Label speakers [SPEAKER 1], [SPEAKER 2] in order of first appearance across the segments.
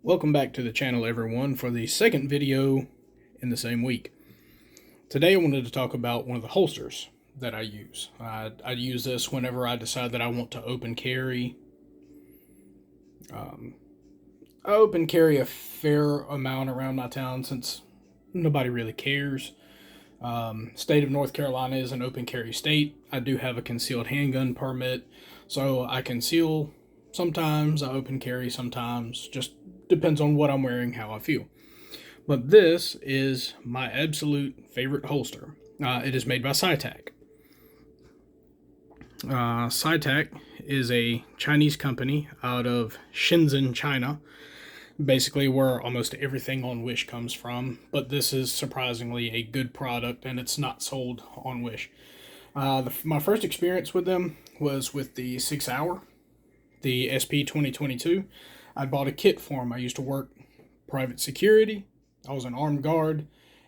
[SPEAKER 1] Welcome back to the channel, everyone, for the second video in the same week. Today I wanted to talk about one of the holsters that I use. I use this whenever I decide that I want to open carry. I open carry a fair amount around my town since nobody really cares. State of North Carolina is an open carry state. I do have a concealed handgun permit, so I conceal sometimes, I open carry sometimes, just depends on what I'm wearing, how I feel. But this is my absolute favorite holster. It is made by Cytac. Cytac is a Chinese company out of Shenzhen, China, basically where almost everything on Wish comes from, but this is surprisingly a good product and it's not sold on Wish. My first experience with them was with the 6 Hour, the SP 2022. I bought a kit for them. I used to work private security. I was an armed guard,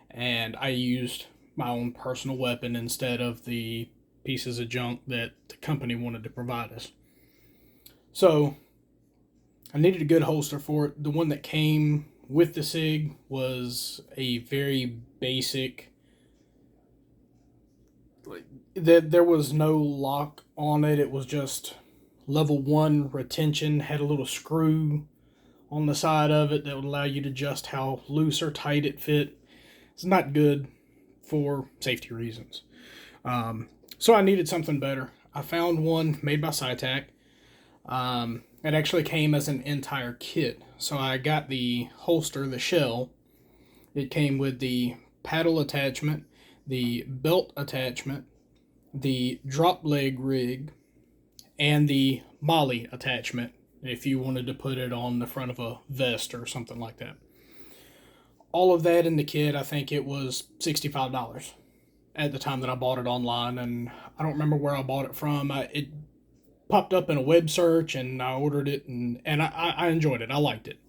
[SPEAKER 1] and I used my own personal weapon instead of the pieces of junk that the company wanted to provide us. So I needed a good holster for it. The one that came with the SIG was a very basic, there was no lock on it. It was just level 1 retention, had a little screw on the side of it that would allow you to adjust how loose or tight it fit. It's not good for safety reasons. So I needed something better. I found one made by Cytac. It actually came as an entire kit. So I got the holster, the shell. It came with the paddle attachment, the belt attachment, the drop leg rig, and the molly attachment if you wanted to put it on the front of a vest or something like that. All of that in the kit, I think it was $65 at the time that I bought it online, and I don't remember where I bought it from. It popped up in a web search and I ordered it, and I enjoyed it. I liked it.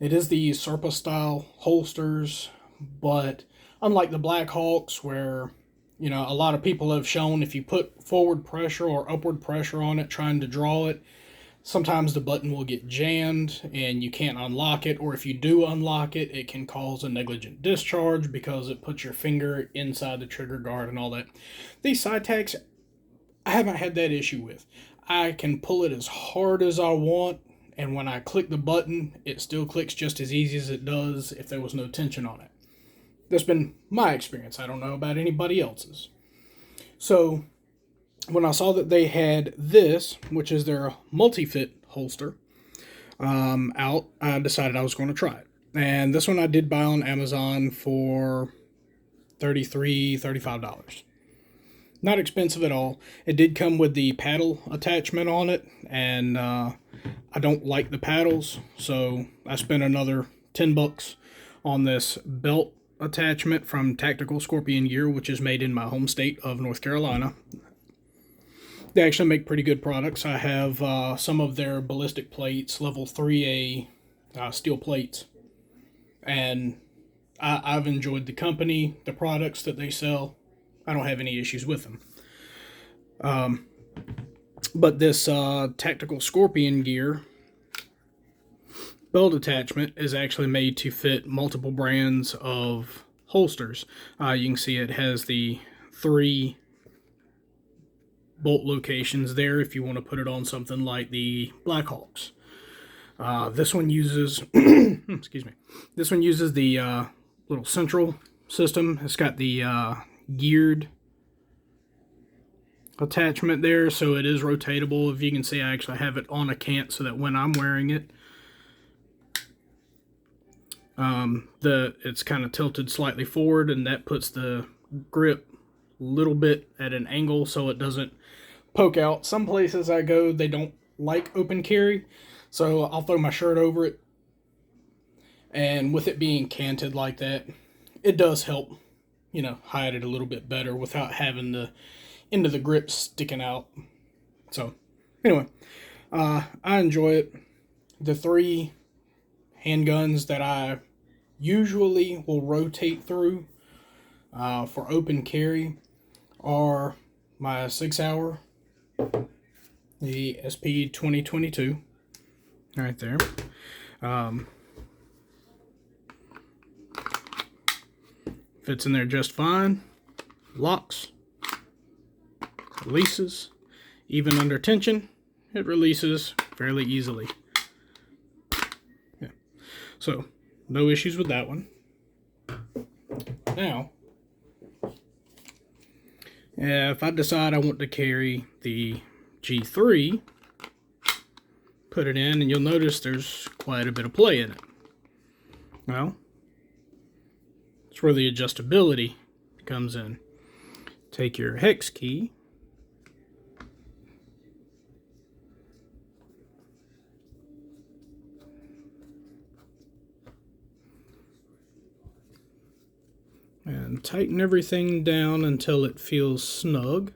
[SPEAKER 1] It is the Serpa style holsters, but unlike the Black Hawks, where a lot of people have shown if you put forward pressure or upward pressure on it trying to draw it, sometimes the button will get jammed and you can't unlock it, or if you do unlock it, it can cause a negligent discharge because it puts your finger inside the trigger guard and all that. These Cytacs, I haven't had that issue with. I can pull it as hard as I want, and when I click the button, it still clicks just as easy as it does if there was no tension on it. That's been my experience. I don't know about anybody else's. So when I saw that they had this, which is their multi-fit holster, out, I decided I was going to try it. And this one I did buy on Amazon for $33, $35. Not expensive at all. It did come with the paddle attachment on it, and I don't like the paddles, so I spent another $10 on this belt attachment from Tactical Scorpion Gear, which is made in my home state of North Carolina. They actually make pretty good products. I have some of their ballistic plates, level 3A steel plates, and I've enjoyed the company, the products that they sell. I don't have any issues with them. But this Tactical Scorpion Gear belt attachment is actually made to fit multiple brands of holsters. You can see it has the 3 bolt locations there if you want to put it on something like the Black Hawks. This one uses excuse me. This one uses the little central system. It's got the geared attachment there, so it is rotatable. If you can see, I actually have it on a cant so that when I'm wearing it, it's kind of tilted slightly forward, and that puts the grip a little bit at an angle so it doesn't poke out. Some places I go, they don't like open carry, so I'll throw my shirt over it, and with it being canted like that, it does help, hide it a little bit better without having the end of the grip sticking out. So anyway, I enjoy it. The 3 handguns that I usually will rotate through for open carry are my 6 Hour, the SP 2022, right there, Fits in there just fine. Locks. Releases. Even under tension, it releases fairly easily. Yeah. So, no issues with that one. Now, if I decide I want to carry the G3, put it in, and you'll notice there's quite a bit of play in it. Well, it's where the adjustability comes in. Take your hex key, and tighten everything down until it feels snug.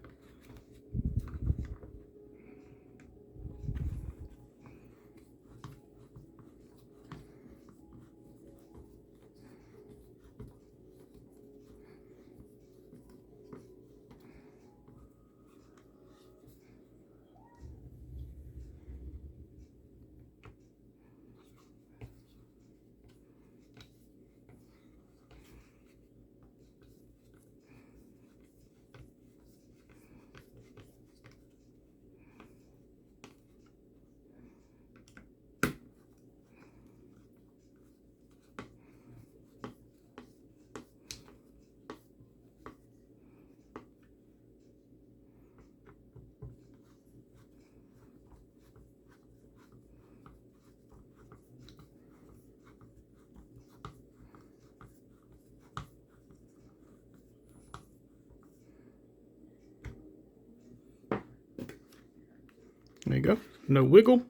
[SPEAKER 1] There you go. No wiggle.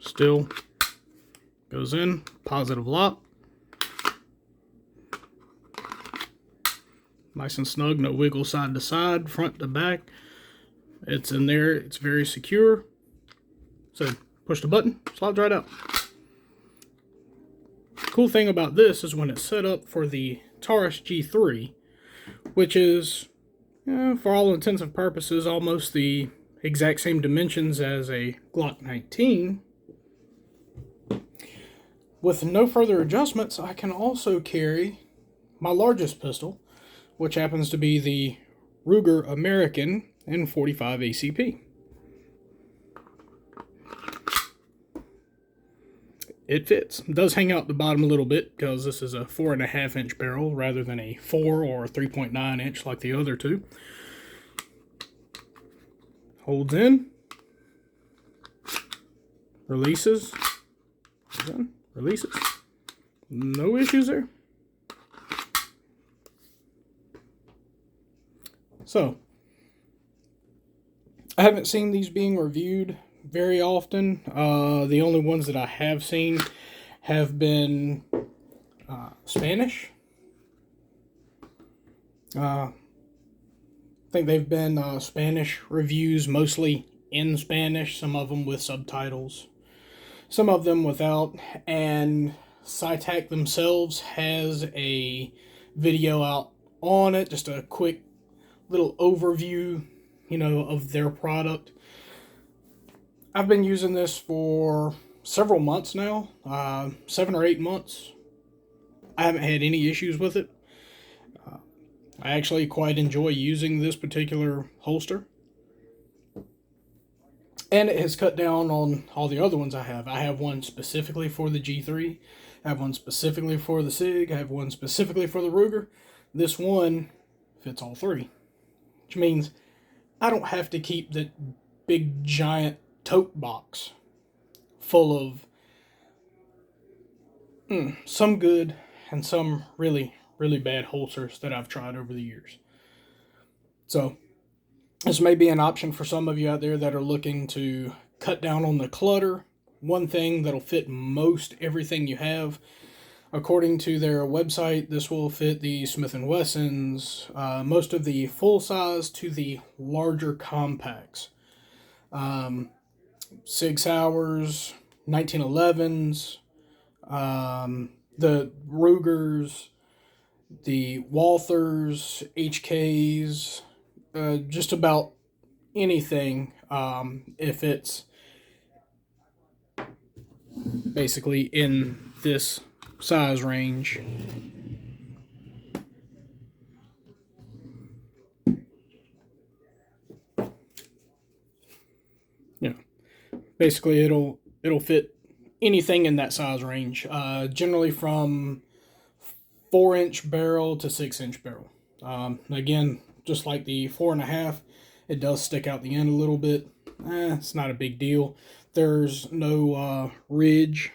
[SPEAKER 1] Still goes in. Positive lock. Nice and snug. No wiggle side to side, front to back. It's in there. It's very secure. So push the button, slides right out. Cool thing about this is when it's set up for the Taurus G3, which is, for all intents and purposes, almost the exact same dimensions as a Glock 19. With no further adjustments, I can also carry my largest pistol, which happens to be the Ruger American M45 ACP. It fits. It does hang out the bottom a little bit because this is a 4.5 inch barrel rather than a 4 or 3.9 inch like the other two. Holds in, releases, releases. No issues there. So, I haven't seen these being reviewed very often. The only ones that I have seen have been Spanish. I think they've been Spanish reviews, mostly in Spanish, some of them with subtitles, some of them without, and Cytac themselves has a video out on it, just a quick little overview, of their product. I've been using this for several months now, 7 or 8 months. I haven't had any issues with it. I actually quite enjoy using this particular holster. And it has cut down on all the other ones I have. I have one specifically for the G3. I have one specifically for the SIG. I have one specifically for the Ruger. This one fits all three. Which means I don't have to keep the big giant tote box full of some good and some really, really bad holsters that I've tried over the years. So this may be an option for some of you out there that are looking to cut down on the clutter. One thing that'll fit most everything you have. According to their website, this will fit the Smith & Wessons, most of the full size to the larger compacts. Sig Sauers, 1911s, the Rugers, the Walthers, HKs, just about anything, if it's basically in this size range. Basically, it'll fit anything in that size range. Generally from 4-inch barrel to 6-inch barrel. Again, just like the 4.5, it does stick out the end a little bit. It's not a big deal. There's no ridge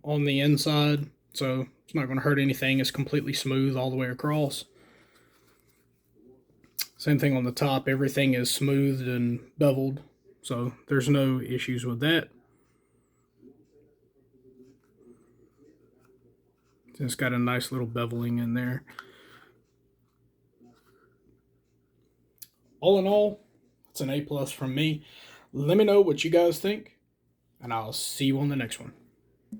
[SPEAKER 1] on the inside, so it's not going to hurt anything. It's completely smooth all the way across. Same thing on the top. Everything is smoothed and beveled, so there's no issues with that. It's got a nice little beveling in there. All in all, it's an A+ from me. Let me know what you guys think, and I'll see you on the next one.